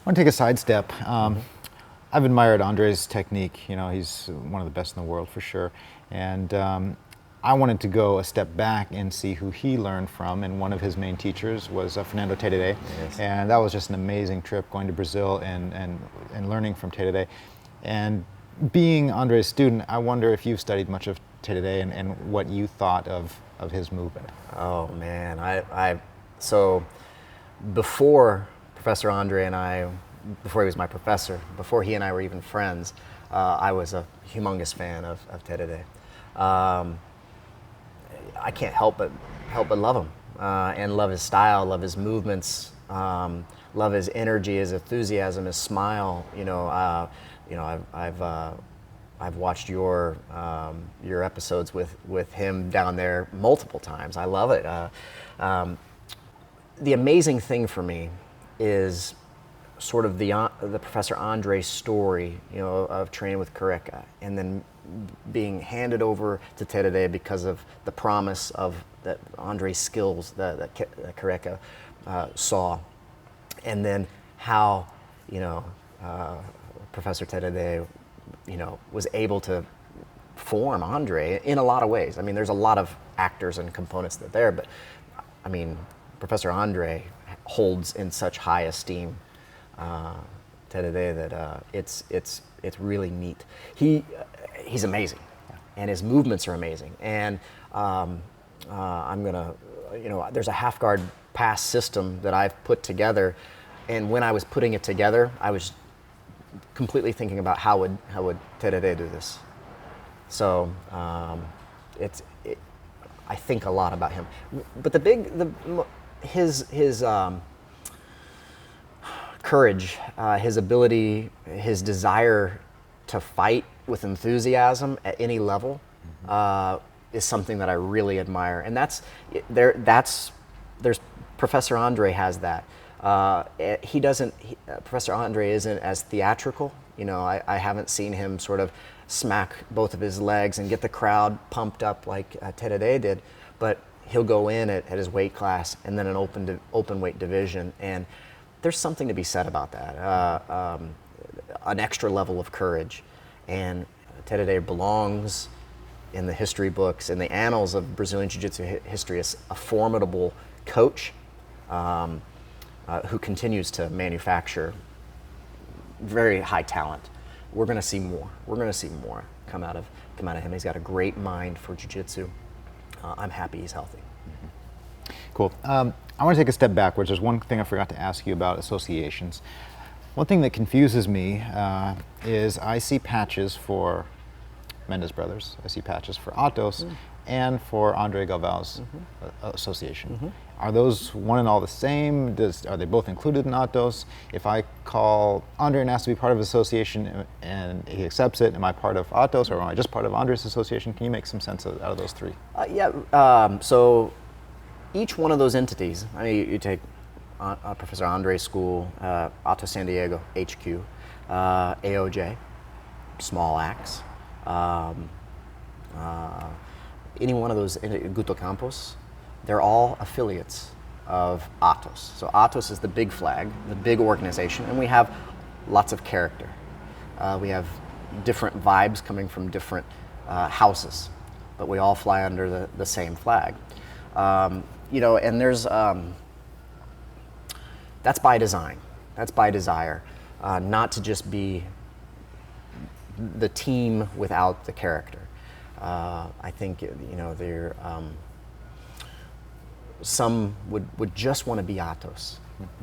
want to take a sidestep. I've admired Andre's technique. You know, he's one of the best in the world for sure. And I wanted to go a step back and see who he learned from, and one of his main teachers was Fernando Tedede. Yes. And that was just an amazing trip, going to Brazil and learning from Tedede. And being Andre's student, I wonder if you've studied much of Tedede and what you thought of his movement. Oh man, so before Professor Andre and I, before he was my professor, before he and I were even friends, I was a humongous fan of Tedede. I can't help but love him and love his style, love his movements, love his energy, his enthusiasm, his smile. I've watched your episodes with him down there multiple times. I love it. The amazing thing for me is sort of the Professor Andre story, you know, of training with Careca, and then being handed over to Tedede because of the promise of that Andre's skills that Careca saw, and then how, you know, Professor Tedede, you know, was able to form Andre in a lot of ways. I mean, there's a lot of actors and components that are there, but I mean, Professor Andre holds in such high esteem Tedede that it's really neat. He's amazing, and his movements are amazing. And I'm gonna, you know, there's a half guard pass system that I've put together, and when I was putting it together, I was completely thinking about how would Tedede do this. So I think a lot about him. But his courage, his ability, his desire to fight with enthusiasm at any level is something that I really admire. And there's Professor Andre has that. Professor Andre isn't as theatrical. You know, I haven't seen him sort of smack both of his legs and get the crowd pumped up like Tedede did, but he'll go in at his weight class and then an open weight division, and there's something to be said about that. An extra level of courage, and Tedede belongs in the history books, in the annals of Brazilian Jiu-Jitsu history, as a formidable coach who continues to manufacture very high talent. We're going to see more. We're going to see more come out of him. He's got a great mind for jiu-jitsu. I'm happy he's healthy. Mm-hmm. Cool. I want to take a step backwards. There's one thing I forgot to ask you about associations. One thing that confuses me is I see patches for Mendes Brothers. I see patches for Atos and for Andre Galvao's association. Mm-hmm. Are those one and all the same? Are they both included in Atos? If I call Andre and ask to be part of his association and he accepts it, am I part of Atos or am I just part of Andre's association? Can you make some sense out of those three? So each one of those entities, I mean, you take Professor Andre's school, Atos San Diego, HQ, AOJ, Small Axe, any one of those, Guto Campos, they're all affiliates of Atos. So Atos is the big flag, the big organization, and we have lots of character. We have different vibes coming from different houses, but we all fly under the same flag. You know, and there's, that's by design, that's by desire, not to just be the team without the character. I think, you know, some would just want to be Atos,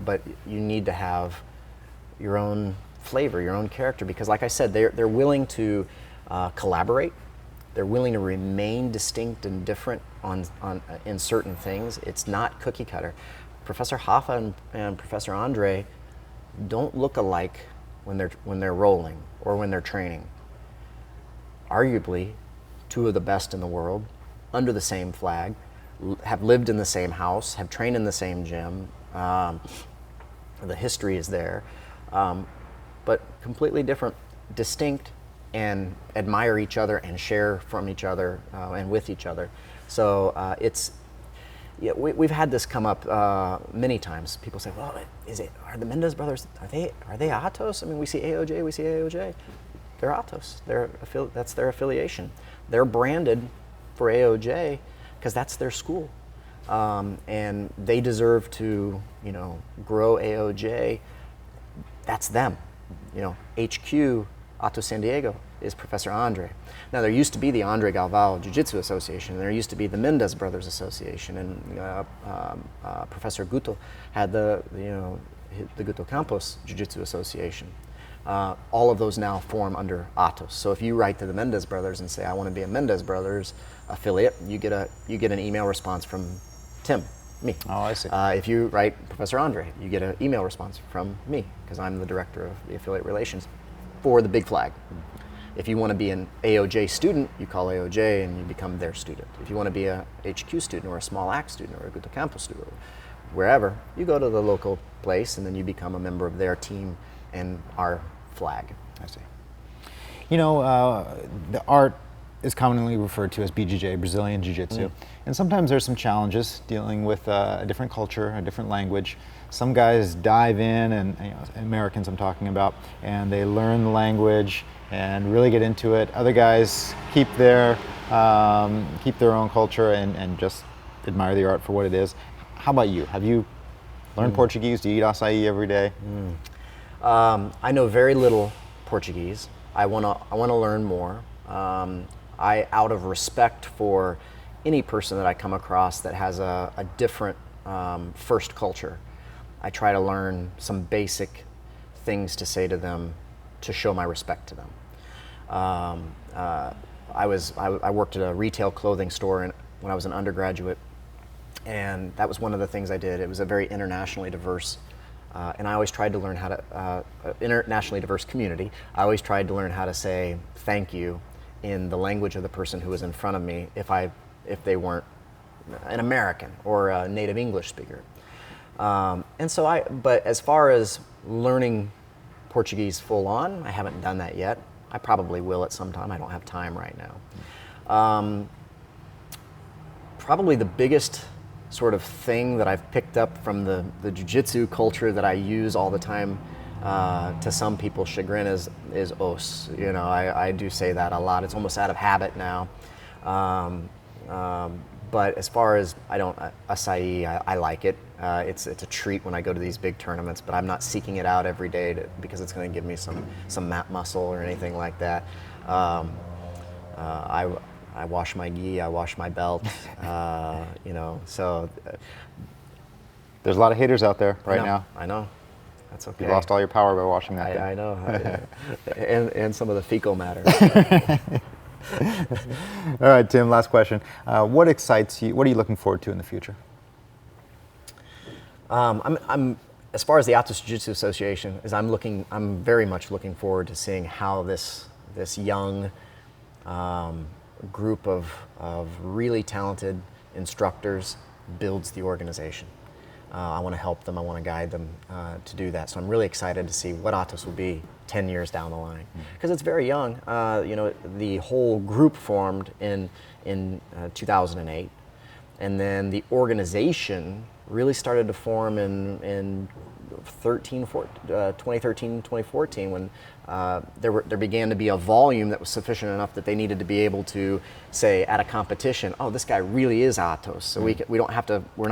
but you need to have your own flavor, your own character, because like I said, they're willing to collaborate. They're willing to remain distinct and different in certain things. It's not cookie cutter. Professor Hoffa and Professor Andre don't look alike when they're rolling or when they're training. Arguably, two of the best in the world, under the same flag, have lived in the same house, have trained in the same gym. The history is there, but completely different, distinct, and admire each other and share from each other and with each other. So Yeah, we've had this come up many times. People say, "Well, are the Mendez brothers? Are they Atos?" I mean, we see AOJ. They're Atos. That's their affiliation. They're branded for AOJ because that's their school, and they deserve to, grow AOJ. That's them. HQ Atos San Diego is Professor Andre. Now, there used to be the Andre Galvao Jiu-Jitsu Association, and there used to be the Mendez Brothers Association, and Professor Guto had the Guto Campos Jiu-Jitsu Association. All of those now form under Atos. So if you write to the Mendez Brothers and say, I want to be a Mendez Brothers affiliate, you get an email response from Tim, me. Oh, I see. If you write Professor Andre, you get an email response from me, because I'm the director of the affiliate relations for the big flag. If you want to be an AOJ student, you call AOJ and you become their student. If you want to be a HQ student or a small act student or a Guto Campos student, wherever, you go to the local place and then you become a member of their team and our flag. I see. The art is commonly referred to as BJJ, Brazilian Jiu-Jitsu. And sometimes there's some challenges dealing with a different culture, a different language. Some guys dive in, and Americans I'm talking about, and they learn the language and really get into it. Other guys keep their own culture and just admire the art for what it is. How about you? Have you learned Portuguese? Do you eat acai every day? I know very little Portuguese. I want to learn more. Out of respect for any person that I come across that has a different first culture, I try to learn some basic things to say to them to show my respect to them. I worked at a retail clothing store when I was an undergraduate, and that was one of the things I did. It was a very internationally diverse, and I always tried to learn how to, internationally diverse community. I always tried to learn how to say thank you in the language of the person who was in front of me if they weren't an American or a native English speaker. But as far as learning Portuguese full on, I haven't done that yet. I probably will at some time. I don't have time right now. Probably the biggest sort of thing that I've picked up from the jiu-jitsu culture that I use all the time, to some people's chagrin, is os. I do say that a lot. It's almost out of habit now. But as far as acai, I like it. It's a treat when I go to these big tournaments, but I'm not seeking it out every day because it's going to give me some mat muscle or anything like that. I wash my gi, I wash my belt, so. There's a lot of haters out there now. I know. That's okay. You lost all your power by washing that thing. I know. and some of the fecal matter. All right, Tim, last question. What excites you? What are you looking forward to in the future? I'm as far as the Atos Jiu-Jitsu Association, I'm very much looking forward to seeing how this young group of really talented instructors builds the organization. I want to help them, I want to guide them to do that. So I'm really excited to see what Atos will be 10 years down the line. Because it's very young. The whole group formed in 2008. And then the organization really started to form in 2013, 2014, when there began to be a volume that was sufficient enough that they needed to be able to say at a competition, oh, this guy really is Atos, so we're not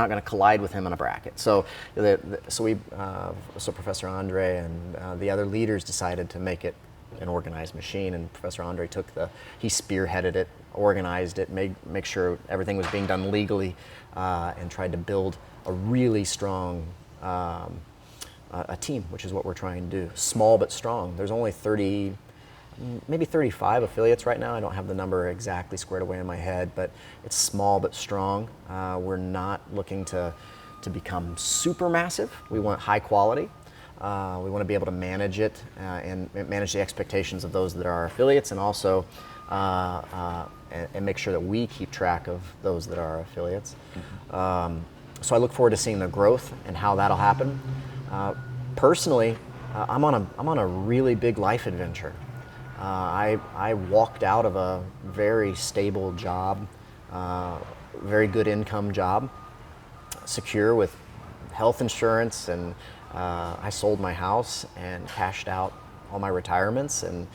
going to collide with him in a bracket. So Professor Andre and the other leaders decided to make it an organized machine, and Professor Andre he spearheaded it, organized it, make sure everything was being done legally, and tried to build a really strong a team, which is what we're trying to do. Small but strong. There's only 30, maybe 35 affiliates right now. I don't have the number exactly squared away in my head, but it's small but strong. We're not looking to become super massive. We want high quality. We want to be able to manage it and manage the expectations of those that are our affiliates, and also and make sure that we keep track of those that are our affiliates. So I look forward to seeing the growth and how that'll happen. Personally, I'm on a really big life adventure. I walked out of a very stable job, very good income job, secure with health insurance, and I sold my house and cashed out all my retirements, and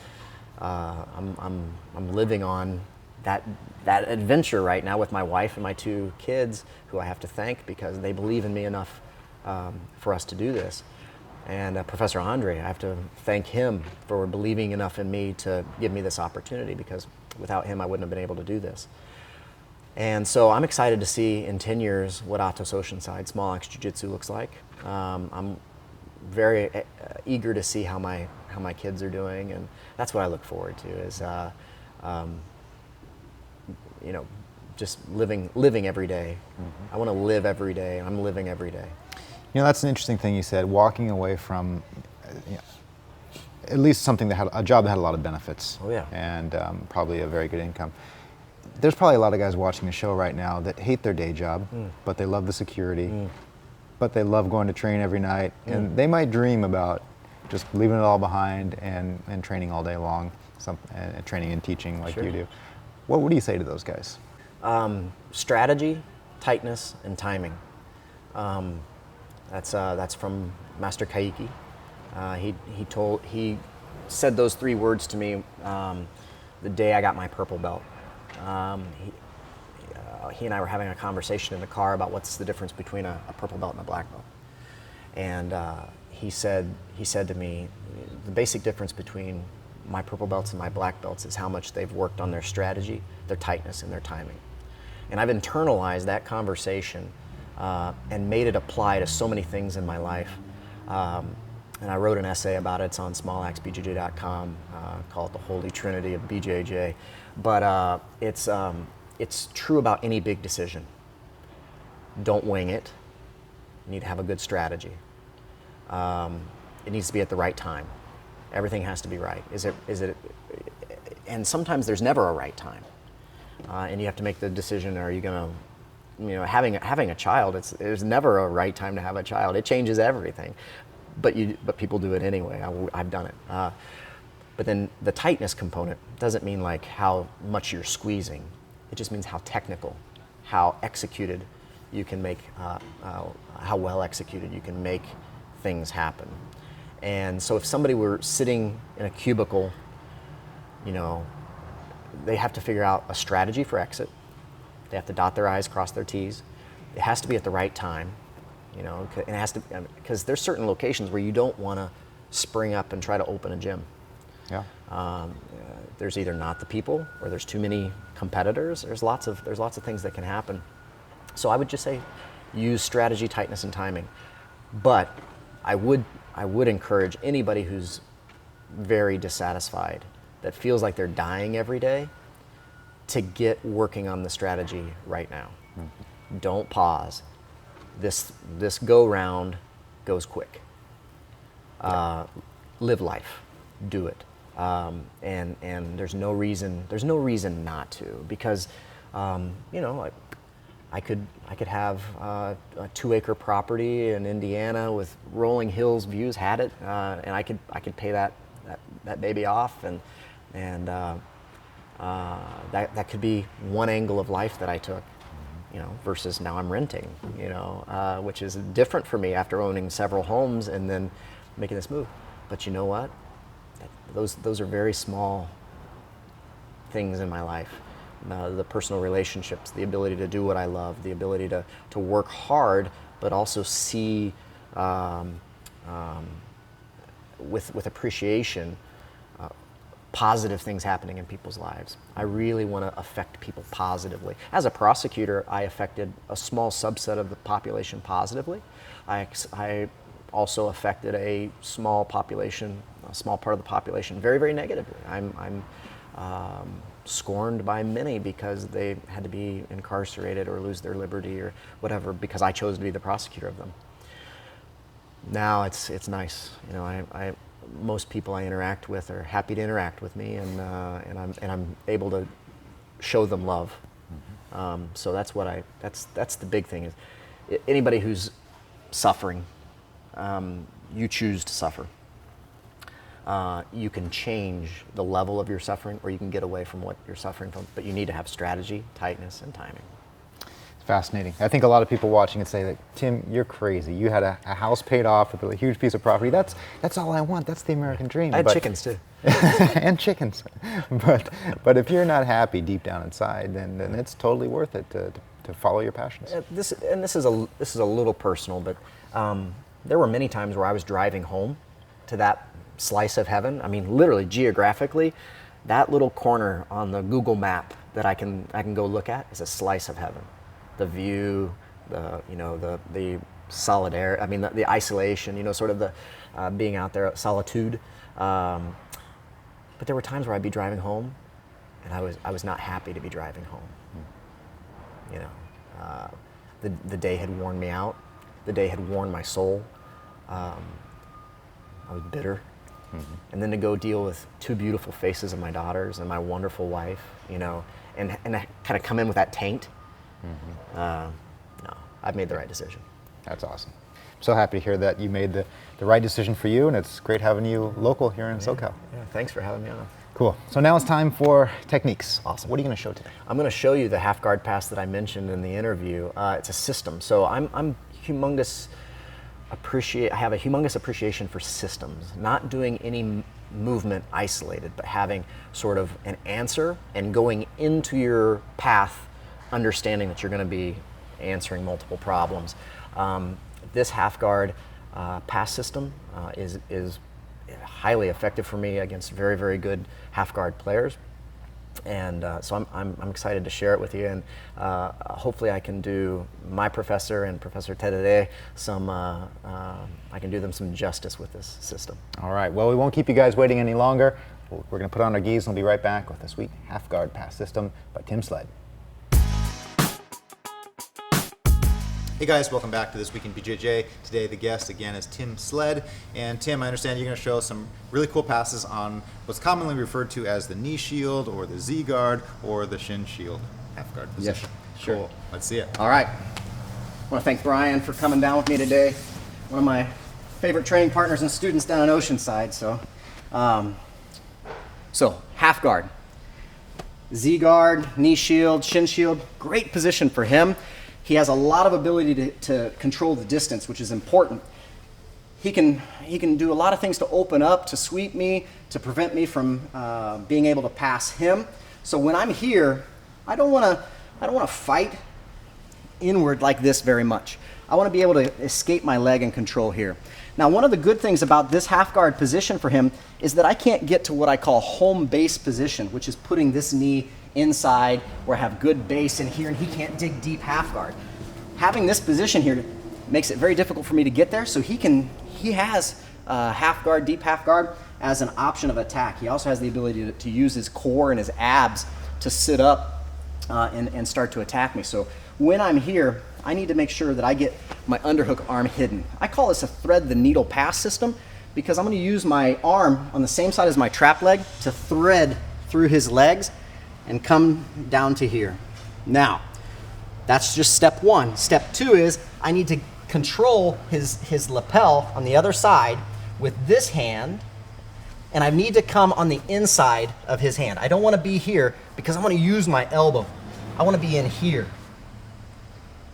I'm living on that adventure right now with my wife and my 2 kids, who I have to thank because they believe in me enough for us to do this. And Professor Andre, I have to thank him for believing enough in me to give me this opportunity, because without him I wouldn't have been able to do this. And so I'm excited to see in 10 years what Atos Oceanside Small Axe Jiu-Jitsu looks like. I'm very eager to see how my kids are doing, and that's what I look forward to, is you know, just living every day. I want to live every day, and I'm living every day. You know, that's an interesting thing you said, walking away from at least something that had a job that had a lot of benefits. Oh, yeah. And probably a very good income. There's probably a lot of guys watching the show right now that hate their day job, but they love the security, but they love going to train every night, and they might dream about just leaving it all behind and training all day long, and training and teaching like you do. What do you say to those guys? Strategy, tightness, and timing. That's from Master Kaiki. He said those 3 words to me the day I got my purple belt. He and I were having a conversation in the car about what's the difference between a purple belt and a black belt. And he said to me, the basic difference between my purple belts and my black belts is how much they've worked on their strategy, their tightness, and their timing. And I've internalized that conversation and made it apply to so many things in my life. And I wrote an essay about it. It's on SmallAxeBudoVideos.com, called The Holy Trinity of BJJ. But it's true about any big decision. Don't wing it. You need to have a good strategy. It needs to be at the right time. Everything has to be right. Is it? And sometimes there's never a right time, and you have to make the decision. Are you going to, having a child? There's never a right time to have a child. It changes everything, but people do it anyway. I've done it. But then the tightness component doesn't mean like how much you're squeezing. It just means how technical, how executed you can make, how well executed you can make things happen. And so if somebody were sitting in a cubicle, they have to figure out a strategy for exit. They have to dot their I's, cross their T's. It has to be at the right time, and it has to, because there's certain locations where you don't want to spring up and try to open a gym. Yeah. There's either not the people, or there's too many competitors. There's lots of things that can happen. So I would just say, use strategy, tightness, and timing. But I would encourage anybody who's very dissatisfied, that feels like they're dying every day, to get working on the strategy right now. Mm-hmm. Don't pause. This go round goes quick. Live life. Do it. And there's no reason not to, because I could have a 2-acre property in Indiana with rolling hills views, and I could pay that baby off, and that could be one angle of life that I took, versus now I'm renting, which is different for me after owning several homes and then making this move. But you know what? Those are very small things in my life. The personal relationships, the ability to do what I love, the ability to work hard, but also see with appreciation positive things happening in people's lives. I really want to affect people positively. As a prosecutor, I affected a small subset of the population positively. I also affected a small part of the population very, very negatively. I'm scorned by many because they had to be incarcerated or lose their liberty or whatever because I chose to be the prosecutor of them. Now it's nice, most people I interact with are happy to interact with me, and I'm able to show them love. Mm-hmm. So that's the big thing, is anybody who's suffering, you choose to suffer. You can change the level of your suffering, or you can get away from what you're suffering from, but you need to have strategy, tightness, and timing. Fascinating. I think a lot of people watching would say that, Tim, you're crazy. You had a house paid off with a huge piece of property. That's all I want. That's the American dream. I had chickens too. And chickens. But if you're not happy deep down inside, then it's totally worth it to follow your passions. This is a little personal, but there were many times where I was driving home to that slice of heaven. I mean, literally geographically, that little corner on the Google map that I can go look at is a slice of heaven. The view, the solid air. I mean, the isolation. Sort of the being out there, solitude. But there were times where I'd be driving home, and I was not happy to be driving home. The day had worn me out. The day had worn my soul. I was bitter. Mm-hmm. And then to go deal with two beautiful faces of my daughters and my wonderful wife, and I kind of come in with that taint. Mm-hmm. No, I've made the right decision. That's awesome. I'm so happy to hear that you made the right decision for you, and it's great having you local here in SoCal. Yeah, thanks for having me on. Cool. So now it's time for techniques. Awesome. What are you going to show today? I'm going to show you the half guard pass that I mentioned in the interview. It's a system. So I have a humongous appreciation for systems, not doing any movement isolated, but having sort of an answer and going into your path understanding that you're going to be answering multiple problems. This half guard pass system is highly effective for me against very, very good half guard players. And so I'm excited to share it with you, and hopefully I can do my professor and Professor Tedede I can do them some justice with this system. All right, well, we won't keep you guys waiting any longer. We're going to put on our gis and we'll be right back with a sweet half guard pass system by Tim Sledd. Hey guys, welcome back to This Week in BJJ. Today the guest again is Tim Sledd. And Tim, I understand you're going to show some really cool passes on what's commonly referred to as the knee shield or the Z guard or the shin shield half guard position. Yes, sure. Cool. Let's see it. All right. I want to thank Brian for coming down with me today. One of my favorite training partners and students down in Oceanside. So half guard, Z guard, knee shield, shin shield, great position for him. He has a lot of ability to control the distance, which is important. He can do a lot of things to open up, to sweep me, to prevent me from being able to pass him. So when I'm here, I don't want to fight inward like this very much. I want to be able to escape my leg and control here. Now, one of the good things about this half guard position for him is that I can't get to what I call home base position, which is putting this knee inside where I have good base in here, and he can't dig deep half guard. Having this position here makes it very difficult for me to get there, so he has half guard, deep half guard as an option of attack. He also has the ability to use his core and his abs to sit up and start to attack me. So when I'm here, I need to make sure that I get my underhook arm hidden. I call this a thread the needle pass system because I'm going to use my arm on the same side as my trap leg to thread through his legs and come down to here. Now, that's just step one. Step two is I need to control his lapel on the other side with this hand, and I need to come on the inside of his hand. I don't want to be here because I want to use my elbow. I want to be in here.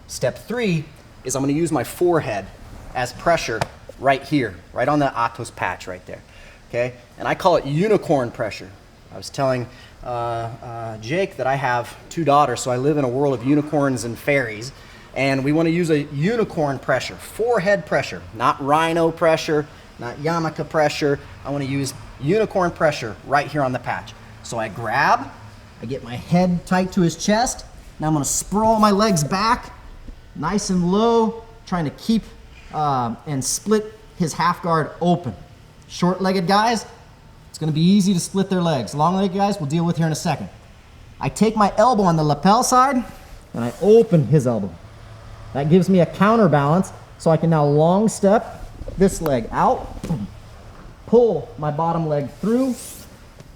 Step three is I'm going to use my forehead as pressure right here, right on the Atos patch right there. Okay? And I call it unicorn pressure. I was telling Jake that I have 2 daughters, so I live in a world of unicorns and fairies, and we want to use a unicorn pressure, forehead pressure, not rhino pressure, not yarmulke pressure. I want to use unicorn pressure right here on the patch. So I grab, I get my head tight to his chest. Now I'm going to sprawl my legs back, nice and low, trying to keep and split his half guard open. Short-legged guys, it's going to be easy to split their legs. Long-legged guys, we'll deal with here in a second. I take my elbow on the lapel side, and I open his elbow. That gives me a counterbalance, so I can now long step this leg out, pull my bottom leg through,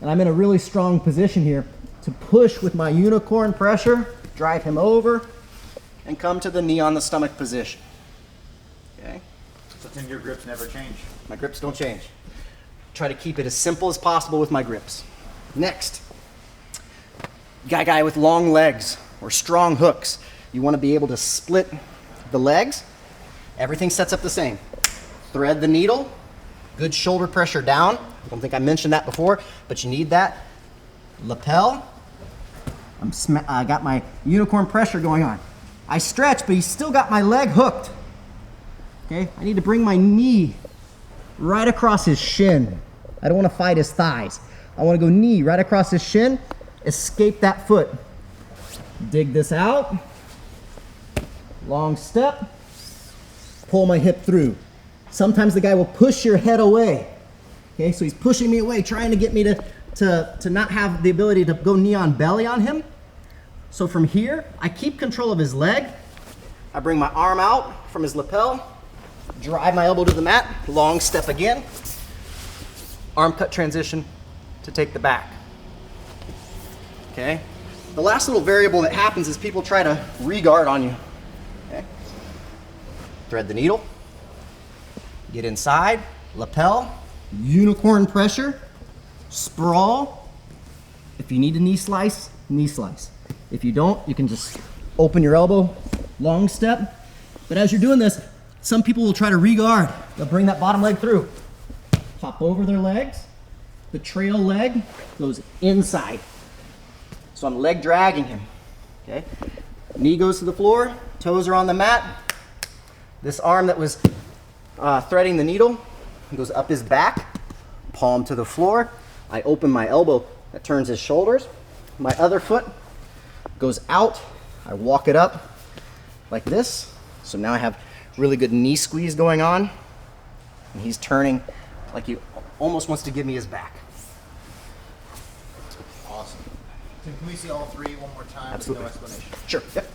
and I'm in a really strong position here to push with my unicorn pressure, drive him over, and come to the knee on the stomach position. Okay? So Tim, your grips never change. My grips don't change. Try to keep it as simple as possible with my grips. Next, you got a guy with long legs or strong hooks. You want to be able to split the legs. Everything sets up the same. Thread the needle, good shoulder pressure down. I don't think I mentioned that before, but you need that. Lapel. I got my unicorn pressure going on. I stretch, but he's still got my leg hooked. Okay, I need to bring my knee right across his shin. I don't want to fight his thighs. I want to go knee right across his shin, escape that foot. Dig this out. Long step. Pull my hip through. Sometimes the guy will push your head away. Okay, so he's pushing me away, trying to get me to not have the ability to go knee on belly on him. So from here, I keep control of his leg. I bring my arm out from his lapel, drive my elbow to the mat, long step again. Arm cut transition to take the back. Okay. The last little variable that happens is people try to re-guard on you. Okay. Thread the needle, get inside, lapel, unicorn pressure, sprawl. If you need a knee slice, knee slice. If you don't, you can just open your elbow, long step. But as you're doing this, some people will try to re-guard. They'll bring that bottom leg through. Hop over their legs. The trail leg goes inside. So I'm leg dragging him. Okay. Knee goes to the floor, toes are on the mat. This arm that was threading the needle goes up his back, palm to the floor. I open my elbow that turns his shoulders. My other foot goes out. I walk it up like this. So now I have really good knee squeeze going on. And he's turning like he almost wants to give me his back. Awesome. Tim, can we see all three one more time? Absolutely. With no explanation? Sure. Yep.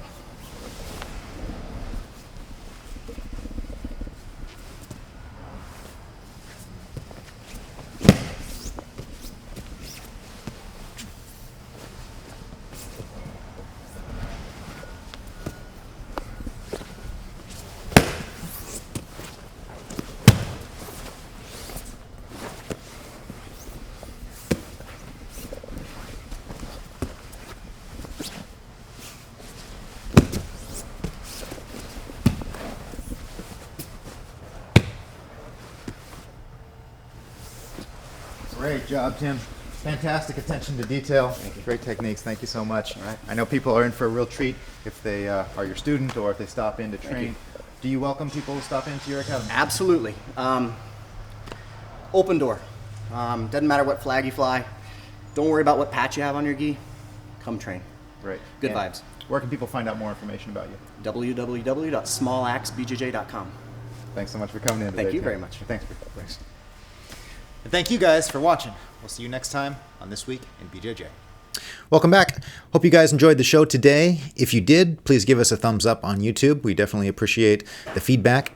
Great job, Tim. Fantastic attention to detail. Great techniques. Thank you so much. Right. I know people are in for a real treat if they are your student or if they stop in to train. Do you welcome people to stop into your academy? Absolutely. Open door. Doesn't matter what flag you fly. Don't worry about what patch you have on your gi. Come train. Great. Good And vibes. Where can people find out more information about you? www.smallactsbjj.com. Thanks so much for coming in today. Thank you Tim. very much. Thanks. And thank you guys for watching. We'll see you next time on This Week in BJJ. Welcome back. Hope you guys enjoyed the show today. If you did, please give us a thumbs up on YouTube. We definitely appreciate the feedback.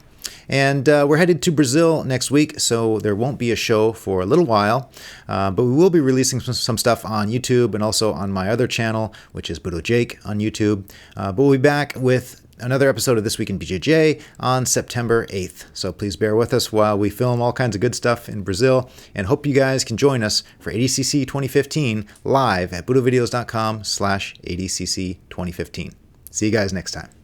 And we're headed to Brazil next week, so there won't be a show for a little while. But we will be releasing some stuff on YouTube and also on my other channel, which is Budo Jake on YouTube. But we'll be back with another episode of This Week in BJJ on September 8th. So please bear with us while we film all kinds of good stuff in Brazil, and hope you guys can join us for ADCC 2015 live at BudoVideos.com/ADCC 2015. See you guys next time.